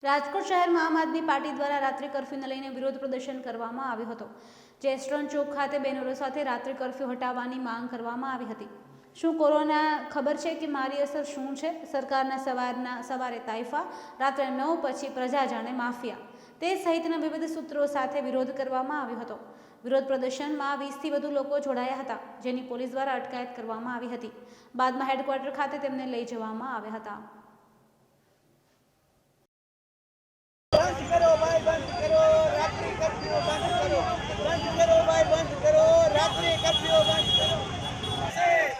રાજકોટ શહેરમાં આમ આદમી પાર્ટી દ્વારા રાત્રિ કર્ફ્યુને લઈને વિરોધ પ્રદર્શન કરવામાં આવ્યો હતો। જેસ્ટ્રોન ચોક ખાતે બેનરો સાથે રાત્રિ કર્ફ્યુ હટાવવાની માંગ કરવામાં આવી હતી। શું કોરોના ખબર છે કે મારી અસર શું છે? સરકારના સવારે તાઇફા, રાત્રે 9 પછી પ્રજા જાણે માફિયા, તે સહિતના વિવિધ સૂત્રો સાથે વિરોધ કરવામાં આવ્યો હતો। વિરોધ પ્રદર્શનમાં 20થી વધુ લોકો જોડાયા હતા, જેની પોલીસ દ્વારા અટકાયત કરવામાં આવી હતી। બાદમાં હેડક્વાર્ટર ખાતે તેમને લઈ જવામાં આવ્યા હતા। बंद करो भाई, बंद करो रात्रि कर्फ्यू, बंद करो, बंद करो भाई, बंद करो रात्रि कर्फ्यू, बंद करो।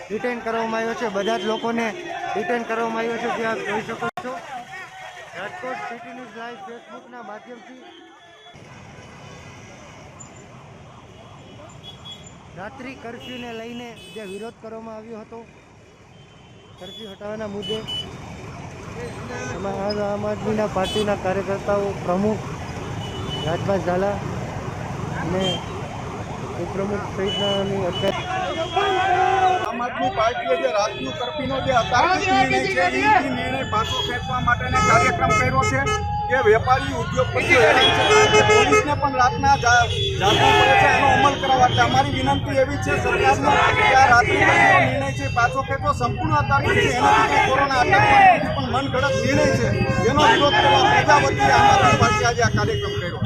ડિટેન કરવામાં આવ્યો છે। બધા જ લોકોને ડિટેન કરવામાં આવ્યો છે, જે આપ જોઈ શકો છો। રાજકોટ સિટી ન્યૂઝ લાઈવ ફેસબુકના માધ્યમથી રાત્રિ કર્ફ્યુને લઈને જે વિરોધ કરવામાં આવ્યો હતો, કર્ફ્યુ હટાવવાના મુદ્દે, એમાં આમ આદમીના પાર્ટીના કાર્યકર્તાઓ, પ્રમુખ રાજભાઈ ઝાલા અને ઉપપ્રમુખ સહિતનાની અટકાયત। આમ આદમી પાર્ટીએ જે રાતનું કર્ફ્યુનો જે અતાર્કિક નિર્ણય છે એ નિર્ણય પાછો ખેંચવા માટેનો કાર્યક્રમ કર્યો છે કે વેપારી ઉદ્યોગપતિઓ પોલીસને પણ રાતના જાગવું પડે છે, એનો અમલ કરાવવા। એટલે અમારી વિનંતી એવી છે સરકારને કે આ રાત્રિ કર્ફ્યુનો નિર્ણય છે પાછો ખેંચવો, સંપૂર્ણ અતાર્કિક છે, એનાથી કોરોના અટકાવવાનો પણ મનગઢંત નિર્ણય છે, એનો વિરોધ કરવા પ્રજા વતી આમ આદમી પાર્ટી આજે આ કાર્યક્રમ કર્યો।